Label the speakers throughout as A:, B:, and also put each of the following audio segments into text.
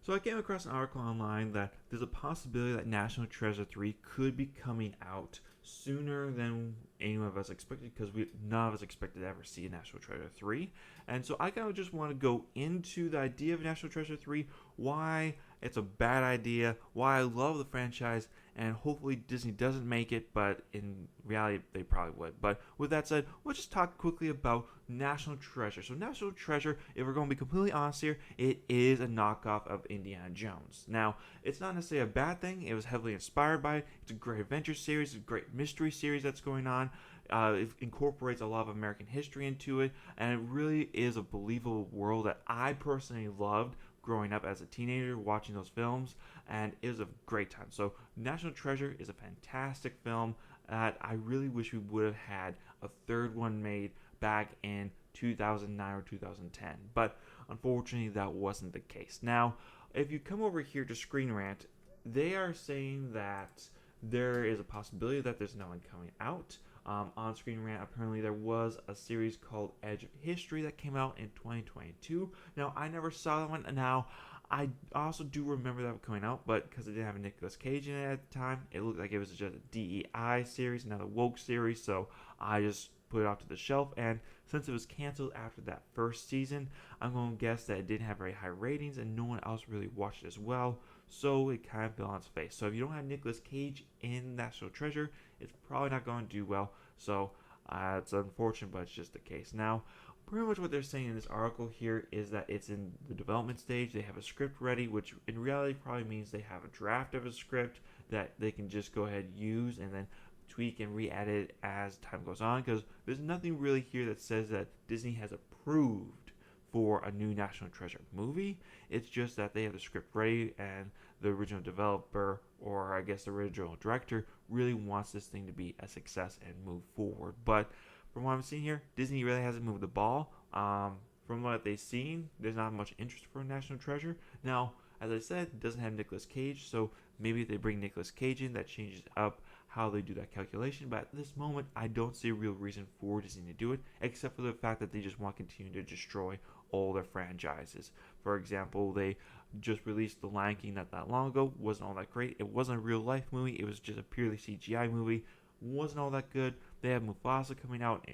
A: So I came across an article online that there's a possibility that National Treasure 3 could be coming out sooner than anyone of us expected, because none of us expected to ever see National Treasure 3. And so I kind of just want to go into the idea of National Treasure 3, why it's a bad idea, why I love the franchise, and hopefully Disney doesn't make it, but in reality they probably would. But with that said, let's just talk quickly about National Treasure. So National Treasure, if we're going to be completely honest here, it is a knockoff of Indiana Jones. Now, it's not necessarily a bad thing. It was heavily inspired by it. It's a great adventure series, a great mystery series that's going on. It incorporates a lot of American history into it, and it really is a believable world that I personally loved growing up as a teenager watching those films, and it was a great time. So National Treasure is a fantastic film that I really wish we would have had a third one made back in 2009 or 2010, but unfortunately that wasn't the case. Now, if you come over here to Screen Rant, they are saying that there is a possibility that there's no one coming out. On Screen Rant, apparently there was a series called Edge of History that came out in 2022. Now, I never saw that one. Now, I also do remember that coming out, but because it didn't have Nicolas Cage in it at the time, it looked like it was just a DEI series, not a woke series, so I just put it off to the shelf. And since it was canceled after that first season, I'm going to guess that it didn't have very high ratings and no one else really watched it as well, so it kind of fell on its face. So if you don't have Nicolas Cage in National Treasure, it's probably not going to do well. So it's unfortunate, but it's just the case. Now, pretty much what they're saying in this article here is that it's in the development stage. They have a script ready, which in reality probably means they have a draft of a script that they can just go ahead and use and then tweak and re-edit as time goes on, because there's nothing really here that says that Disney has approved for a new National Treasure movie. It's just that they have the script ready and the original developer, or I guess the original director, really wants this thing to be a success and move forward. But from what I'm seeing here, Disney really hasn't moved the ball. From what they've seen, there's not much interest for National Treasure. Now, as I said, it doesn't have Nicolas Cage, so maybe if they bring Nicolas Cage in, that changes up how they do that calculation. But at this moment, I don't see a real reason for Disney to do it, except for the fact that they just want to continue to destroy all their franchises. For example, they just released The Lion King not that long ago. Wasn't all that great. It wasn't a real life movie. It was just a purely CGI movie. Wasn't all that good. They have Mufasa coming out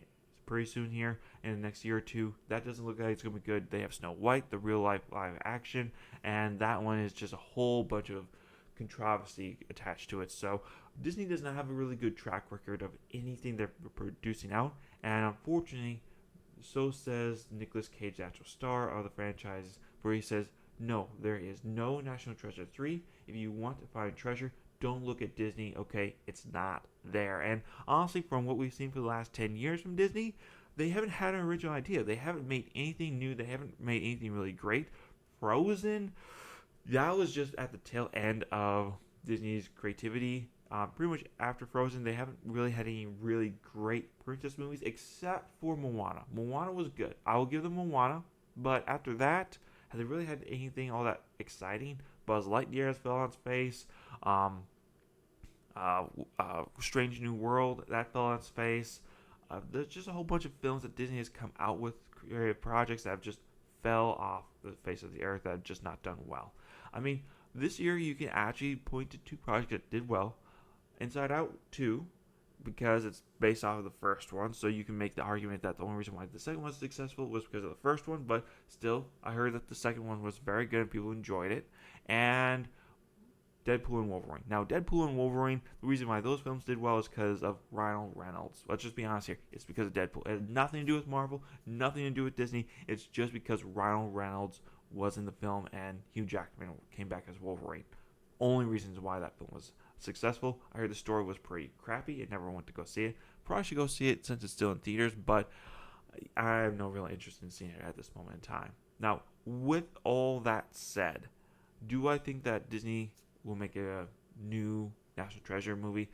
A: pretty soon here in the next year or two. That doesn't look like it's going to be good. They have Snow White, the real life live action, and that one is just a whole bunch of controversy attached to it. So Disney does not have a really good track record of anything they're producing out, and unfortunately, so says Nicolas Cage, the actual star of the franchise, where he says, no, there is no National Treasure 3. If you want to find treasure, don't look at Disney, okay? It's not there. And honestly, from what we've seen for the last 10 years from Disney, they haven't had an original idea. They haven't made anything new. They haven't made anything really great. Frozen, that was just at the tail end of Disney's creativity. Pretty much after Frozen, they haven't really had any really great princess movies except for Moana. Moana was good. I will give them Moana, but after that, have they really had anything all that exciting? Buzz Lightyear has fell on its face. Um, Strange New World that fell on its face. There's just a whole bunch of films that Disney has come out with, creative projects that have just fell off the face of the earth, that have just not done well. I mean, this year you can actually point to two projects that did well. Inside Out 2, because it's based off of the first one, so you can make the argument that the only reason why the second one was successful was because of the first one, but still, I heard that the second one was very good and people enjoyed it. And Deadpool and Wolverine. Now, Deadpool and Wolverine, the reason why those films did well is because of Ryan Reynolds. Let's just be honest here. It's because of Deadpool. It had nothing to do with Marvel, nothing to do with Disney. It's just because Ryan Reynolds was in the film and Hugh Jackman came back as Wolverine. Only reasons why that film was successful. I heard the story was pretty crappy. I never went to go see it. Probably should go see it since it's still in theaters, but I have no real interest in seeing it at this moment in time. Now, with all that said, do I think that Disney will make a new National Treasure movie?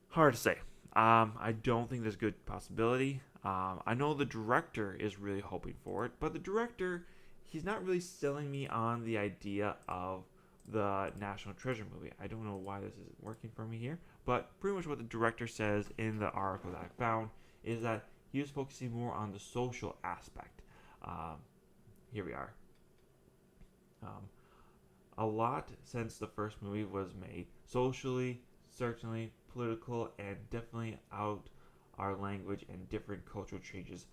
A: Hard to say. I don't think there's a good possibility. I know the director is really hoping for it, but the director, he's not really selling me on the idea of the National Treasure movie. I don't know why this isn't working for me here, but pretty much what the director says in the article that I found is that he was focusing more on the social aspect. Here we are. Um, a lot since the first movie was made. Socially, certainly, political, and definitely out our language and different cultural changes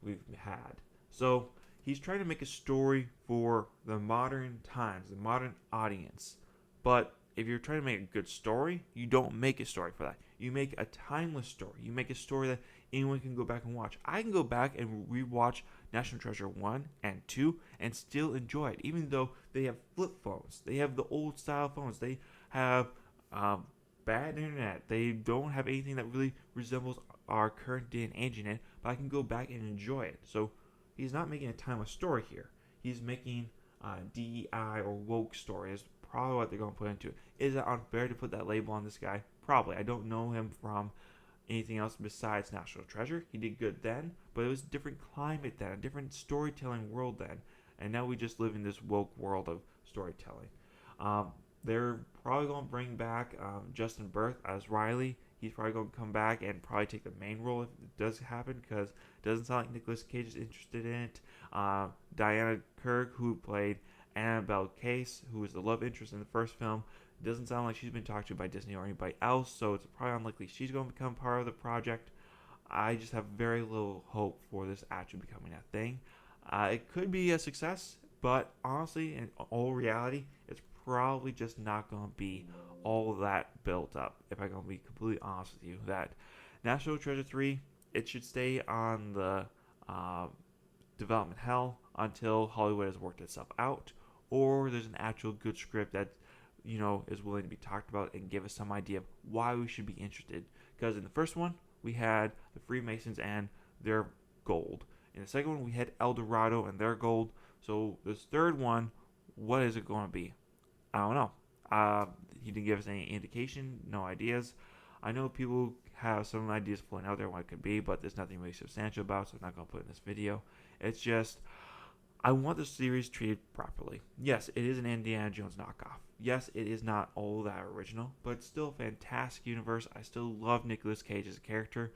A: we've had. So he's trying to make a story for the modern times, the modern audience. But if you're trying to make a good story, you don't make a story for that. You make a timeless story. You make a story that anyone can go back and watch. I can go back and rewatch National Treasure 1 and 2 and still enjoy it, even though they have flip phones. They have the old style phones. They have um, bad internet. They don't have anything that really resembles our current day and age in it, but I can go back and enjoy it. So he's not making a timeless story here. He's making DEI or woke story is probably what they're going to put into it. Is it unfair to put that label on this guy? Probably. I don't know him from anything else besides National Treasure. He did good then, but it was a different climate then, a different storytelling world then. And now we just live in this woke world of storytelling. They're probably going to bring back Justin Birth as Riley. He's probably going to come back and probably take the main role if it does happen, because it doesn't sound like Nicolas Cage is interested in it. Diana Kirk, who played Annabelle Case, who was the love interest in the first film, doesn't sound like she's been talked to by Disney or anybody else, so it's probably unlikely she's going to become part of the project. I just have very little hope for this actually becoming a thing. It could be a success, but honestly, in all reality, it's probably just not going to be all that built up. If I'm going to be completely honest with you, that National Treasure 3, it should stay on the uh, development hell until Hollywood has worked itself out, or there's an actual good script that is willing to be talked about and give us some idea of why we should be interested. Because in the first one, we had the Freemasons and their gold. In the second one, we had El Dorado and their gold. So this third one, what is it going to be? I don't know. He didn't give us any indication, no ideas. I know people have some ideas floating out there what it could be, but there's nothing really substantial about, so I'm not going to put it in this video. It's just, I want the series treated properly. Yes, it is an Indiana Jones knockoff. Yes, it is not all that original, but it's still a fantastic universe. I still love Nicolas Cage as a character.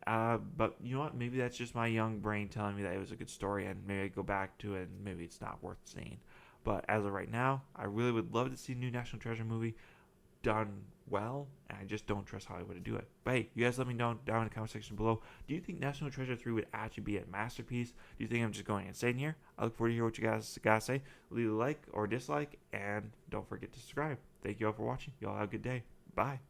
A: But you know what? Maybe that's just my young brain telling me that it was a good story, and maybe I go back to it, and maybe it's not worth seeing. But as of right now, I really would love to see a new National Treasure movie done well, and I just don't trust Hollywood to do it. But hey, you guys let me know down in the comment section below. Do you think National Treasure 3 would actually be a masterpiece? Do you think I'm just going insane here? I look forward to hear what you guys gotta say. Leave a like or dislike, and don't forget to subscribe. Thank you all for watching. You all have a good day. Bye.